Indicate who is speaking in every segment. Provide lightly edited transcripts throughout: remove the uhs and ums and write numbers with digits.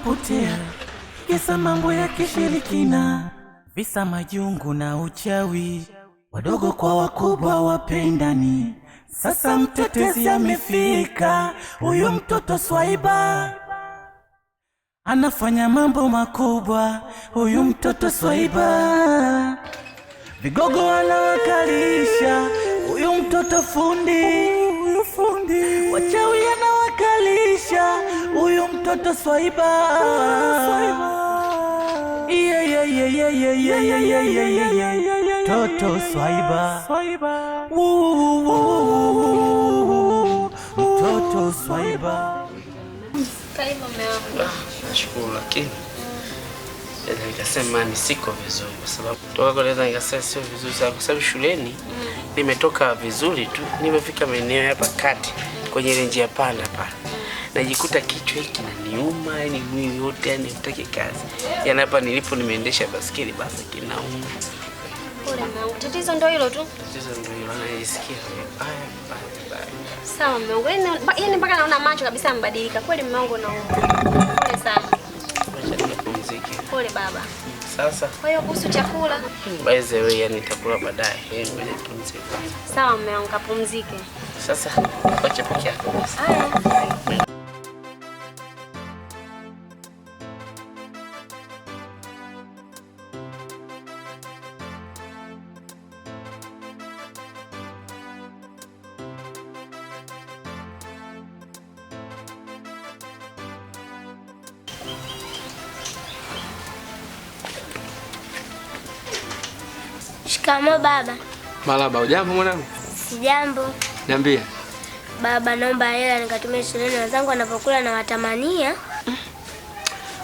Speaker 1: unapotea, kisa mambo ya kishirikina, visa majungu na uchawi, wadogo kwa wakubwa wapendani. Sasa mtetezi amefika, huyu mtoto Swaiba anafanya mambo makubwa, huyu mtoto Swaiba vigogo anawakalisha, huyu mtoto fundi, wachawi anawakalisha, huyu mtoto Swaiba. Toto Swaiba, mtoto Swaiba.
Speaker 2: Karibu mume wangu.
Speaker 3: Nashukuru, lakini nikasema ni siko vizuri kwa sababu toka kwa nikasema sio vizuri sana kwa sababu shuleni nimetoka vizuri tu, nimefika maeneo hapa kati kwenye ile njia panda pale. Najikuta kichwa hiki kinaniuma, yani mwili wote yani utaki kazi. Yaani hapa nilipo nimeendesha basikeli basi kinauma.
Speaker 2: Pole mwanangu. Tatizo ndio hilo tu.
Speaker 3: Tatizo ndio hilo, najisikia baya.
Speaker 2: Sawa mume wangu. Yaani mpaka naona macho kabisa yamebadilika. Kweli mume wangu nauma. Pole sana.
Speaker 3: Acha nipumzike.
Speaker 2: Pole baba.
Speaker 3: Sasa.
Speaker 2: Kwa hiyo kuhusu chakula?
Speaker 3: By the way, yani nitakula baadaye. Ngoja nipumzike.
Speaker 2: Sawa mume wangu, kapumzike.
Speaker 3: Sasa acha peke yako basi.
Speaker 2: Haya.
Speaker 4: Shikamoo baba.
Speaker 5: Malaba, hujambo mwanangu?
Speaker 4: Sijambo.
Speaker 5: Niambie.
Speaker 4: Baba, naomba hela nikatumie shuleni, wenzangu wanapokula na watamania.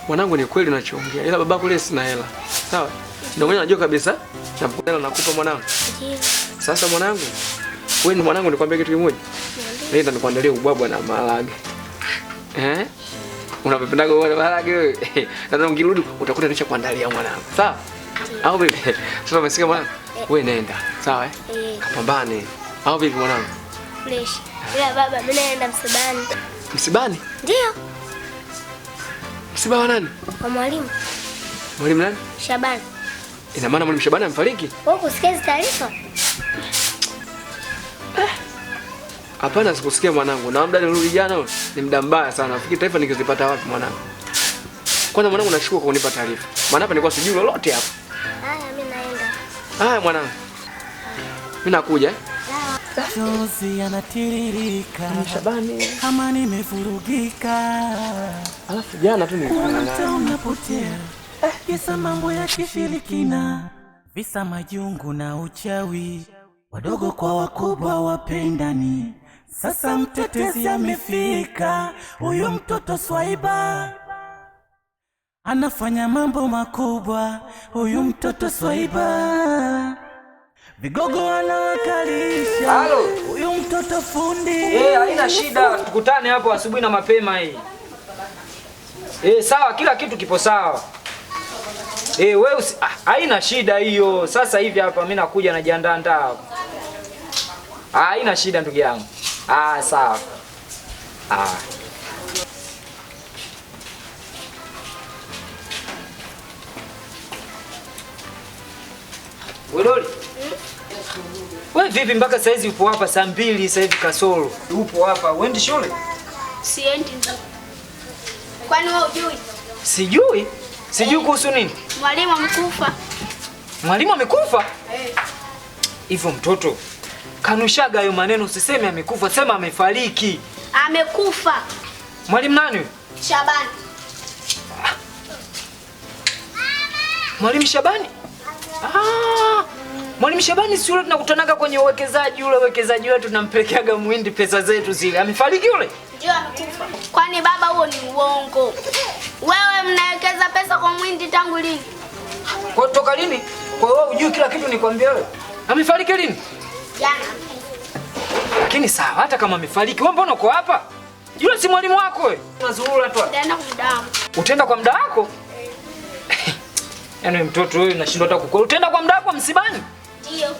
Speaker 5: Mwanangu, ni kweli unachoongea. Ila babako leo sina hela. Sawa? Ndio mwenye unajua kabisa napokuwa nakupa mwanangu.
Speaker 4: Ndio.
Speaker 5: Sasa mwanangu, wewe ni mwanangu, nikwambia kitu kimoja. Nenda nikuandalie ubwabwa na maharage. Unapendaga ubwabwa na maharage wewe? Sasa ungirudi utakuta nishakuandalia mwanangu. Sawa? Au vipi? Sasa umesikia mwanangu? Wewe nenda. Sawa eh? Kapambane. Au vipi mwanangu?
Speaker 4: Fresh. Ila baba, mimi naenda msibani.
Speaker 5: Msibani?
Speaker 4: Ndio.
Speaker 5: Msiba wa nani?
Speaker 4: Kwa mwalimu.
Speaker 5: Mwalimu nani?
Speaker 4: Shabani.
Speaker 5: Ina maana mwalimu Shabani amefariki?
Speaker 4: Wewe kusikia hizo taarifa?
Speaker 5: Hapana, sikusikia mwanangu. Na muda nirudi jana ni muda mbaya sana. Nafikiri taifa nikizipata wapi mwanangu? Kwanza mwanangu, nashukuru kwa kunipa taarifa. Maana hapa nilikuwa sijui lolote hapa.
Speaker 4: Haya, mimi naenda.
Speaker 5: Haya mwanangu. Mimi nakuja.
Speaker 1: Chozi yanatiririka,
Speaker 5: Shabani
Speaker 1: kama nimevurugika.
Speaker 5: Alafu jana tu nilikuwa
Speaker 1: unapotea, kisa mambo ya kishirikina, visa majungu na uchawi, wadogo kwa wakubwa wapendani. Sasa mtetezi amefika, huyu mtoto Swaiba anafanya mambo makubwa, huyu mtoto Swaiba vigogo anawakalisha.
Speaker 6: Halo.
Speaker 1: Huyu mtoto fundi.
Speaker 6: Haina shida, tukutane hapo asubuhi na mapema hii. Sawa, kila kitu kipo sawa. Wewe haina shida hiyo. Sasa hivi hapa mimi nakuja najiandaa hapo. Haina shida ndugu yangu. Sawa. Wedoli. Wewe vipi mpaka saizi upo hapa saa 2 sasa hivi kasoro? Upo hapa, uendi shule?
Speaker 4: Siendi ndio. Kwani wewe hujui?
Speaker 6: Sijui kuhusu nini?
Speaker 4: Mwalimu amekufa.
Speaker 6: Mwalimu amekufa? Hivyo mtoto, kanushaga hayo maneno, usiseme amekufa, sema amefariki.
Speaker 4: Amekufa.
Speaker 6: Mwalimu nani?
Speaker 4: Shabani.
Speaker 6: Mwalimu Shabani? Mwalimu Shabani si yule tunakutanaga kwenye uwekezaji, yule uwekezaji wetu tunampelekeaga Muhindi pesa zetu zile. Amefariki yule?
Speaker 4: Ndio amekufa. Kwani baba, huo ni uongo. Wewe mnawekeza pesa kwa Muhindi tangu lini?
Speaker 6: Kwa toka lini? Kwa wewe hujui kila kitu nikwambia wewe. Amefariki lini?
Speaker 4: Jana.
Speaker 6: Lakini sawa, hata kama amefariki, wewe mbona uko hapa? Yule si mwalimu wako wewe. Unazurura tu.
Speaker 4: Nitaenda kwa mdamu.
Speaker 6: Utaenda kwa mda wako? Yaani mtoto wewe unashindwa hata kukula. Utaenda kwa mda wako msibani?
Speaker 4: Ndio.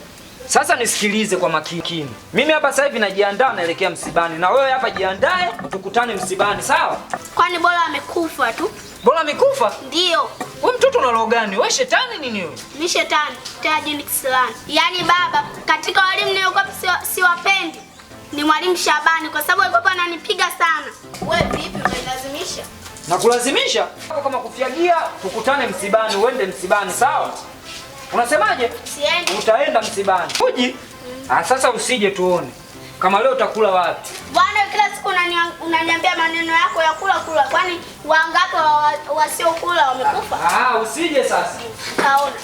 Speaker 6: Sasa nisikilize kwa makini. Mimi hapa sasa hivi najiandaa naelekea msibani, na wewe hapa jiandae tukutane msibani, sawa?
Speaker 4: Kwani bora amekufa tu?
Speaker 6: Bora amekufa?
Speaker 4: Ndio.
Speaker 6: Wewe mtoto una roho gani? Wewe shetani nini wewe?
Speaker 4: Ni shetani, tena jini kisilani. Yaani baba, katika walimu niliokuwa siwapendi ni Mwalimu Shabani kwa sababu alikuwa ananipiga sana. Wewe vipi unanilazimisha?
Speaker 6: Na kulazimisha? Kama kufiagia tukutane msibani, uende msibani, sawa? Unasemaje?
Speaker 4: Siendi.
Speaker 6: Utaenda msibani. Uji? Sasa usije tuone. Kama leo utakula wapi?
Speaker 4: Bwana kila siku unaniambia maneno yako ya kula. Kwani wangapi wasiokula wamekufa?
Speaker 6: Usije sasa.
Speaker 4: Kaona.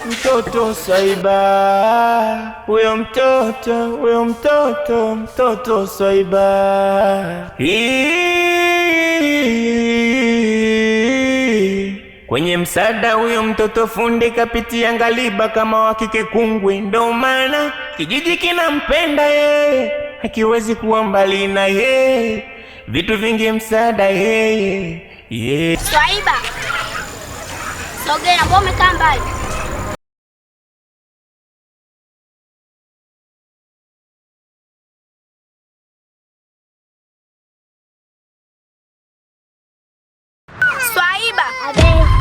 Speaker 1: Mtoto Swaiba, huyo mtoto Swaiba. Kwenye msada huyo mtoto fundi kapitia ngaliba kama wakike kungwi, ndo maana kijiji kinampenda yeye, hakiwezi kuwa mbali na yeye, vitu vingi msada yeye.
Speaker 4: Swaiba, sogea, mbona umekaa mbali? Swaiba,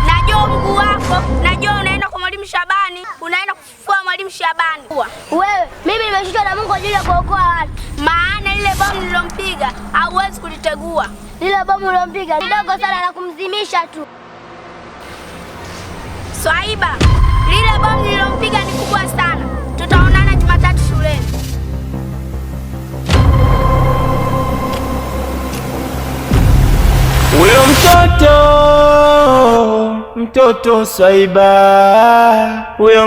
Speaker 4: najua mguu wako, najua unaenda kwa Mwalimu Shabani, unaenda kufufua Mwalimu Shabani.
Speaker 7: Wewe, mimi nimeshushwa na Mungu ajili ya kuokoa watu.
Speaker 4: Maana lile bomu nilompiga hauwezi kulitegua.
Speaker 7: Lile bomu nilompiga ni dogo sana la kumzimisha tu.
Speaker 4: Swaiba, lile bomu nilompiga ni kubwa sana. Tutaonana Jumatatu shuleni.
Speaker 1: Huyo mtoto Swaiba, huyo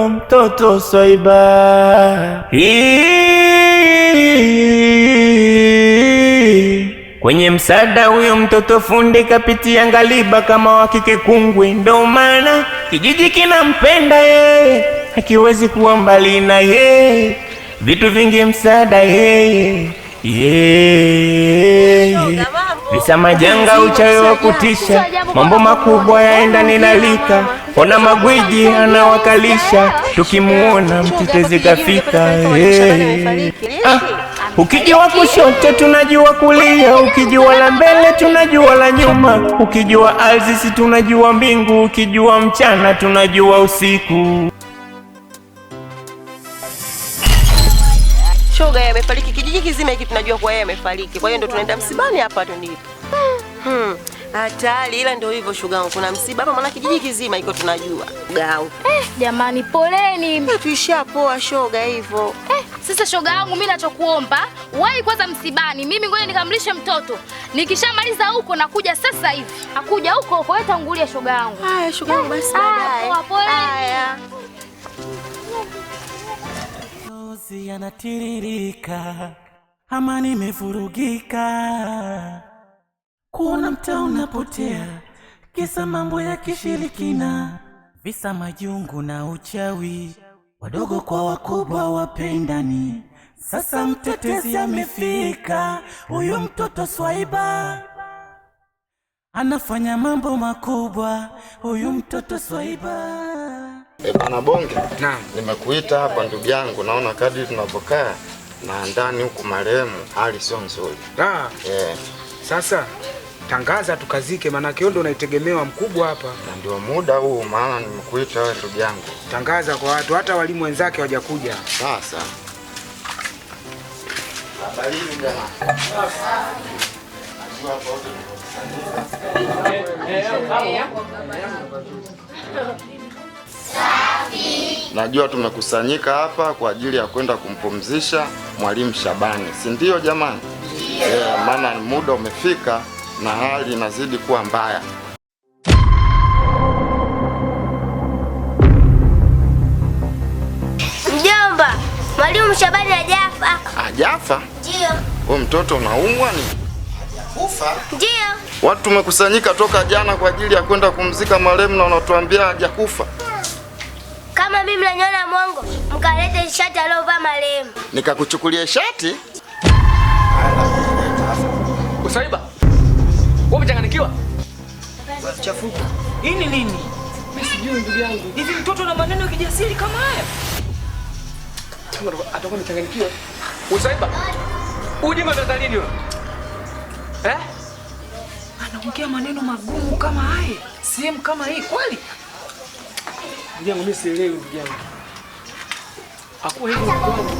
Speaker 1: mtoto Swaiba. Kwenye msada huyo mtoto fundi kapitia ngaliba kama wakike kungwi, ndo maana kijiji kinampenda yeye, hakiwezi kuwa mbali na yeye, vitu vingi msada yeye. Visa majanga, uchawi wa kutisha, mambo makubwa yaenda nilalika, ona magwiji anawakalisha, tukimuona mtetezi kafika. Ukijua kushoto tunajua kulia, ukijua la mbele tunajua la nyuma, ukijua ardhi si tunajua mbingu, ukijua mchana tunajua usiku.
Speaker 8: Shoga yeye amefariki, kijiji kizima hiki tunajua kwa yeye amefariki. Kwa hiyo ndio tunaenda msibani hapa tu ndipo. Hatari, ila ndio hivyo shoga yangu, kuna msiba hapa maana kijiji kizima iko tunajua. Gau.
Speaker 2: Jamani poleni.
Speaker 8: Tuishapoa shoga hivyo.
Speaker 2: Sasa shoga yangu mimi nachokuomba, wahi kwanza msibani. Mimi ngoja nikamlishe mtoto. Nikishamaliza huko nakuja sasa hivi. Nakuja huko wewe tangulia shoga yangu.
Speaker 8: Haya shoga yangu basi baadaye.
Speaker 2: Haya.
Speaker 1: Machozi yanatiririka, amani imevurugika, kuona mtaa unapotea, kisa mambo ya kishirikina, visa majungu na uchawi, wadogo kwa wakubwa wapendani. Sasa mtetezi amefika, huyu mtoto Swaiba anafanya mambo makubwa, huyu mtoto Swaiba.
Speaker 9: Bwana Bonge,
Speaker 6: Naam.
Speaker 9: Nimekuita hapa ndugu yangu, naona kadri tunapokaa na ndani huku marehemu hali sio nzuri.
Speaker 5: Sasa tangaza tukazike, maana hiyo ndio unaitegemewa mkubwa hapa.
Speaker 9: Na ndio muda huu maana nimekuita wewe ndugu yangu.
Speaker 5: Tangaza kwa watu, hata walimu wenzake hawajakuja.
Speaker 9: Sasa. Habari njema. Najua tumekusanyika hapa kwa ajili ya kwenda kumpumzisha Mwalimu Shabani, si ndio jamani? Maana muda umefika na hali inazidi kuwa mbaya.
Speaker 7: Mjomba, Mwalimu Shabani hajafa.
Speaker 9: Hajafa?
Speaker 7: Ndio.
Speaker 9: Wewe mtoto unaumwa ni? Hajakufa?
Speaker 7: Ndio.
Speaker 9: Watu tumekusanyika toka jana kwa ajili ya kwenda kumzika marehemu na unatuambia hajakufa.
Speaker 7: Kama mimi nanyona mwongo, mkalete shati aliovaa marehemu.
Speaker 9: Nikakuchukulia shati?
Speaker 6: Swaiba, wewe umechanganyikiwa? Chafuka. Hii ni nini?
Speaker 5: Mimi sijui ndugu yangu.
Speaker 6: Hivi mtoto na maneno ya kijasiri kama haya?
Speaker 5: Atakuwa amechanganyikiwa. Usaiba. Ujinga utaanza lini wewe?
Speaker 6: Anaongea maneno magumu kama haya. Sehemu kama hii kweli?
Speaker 5: Ndugu yangu mimi sielewi ndugu yangu. Hakuwa hivyo ndugu yangu.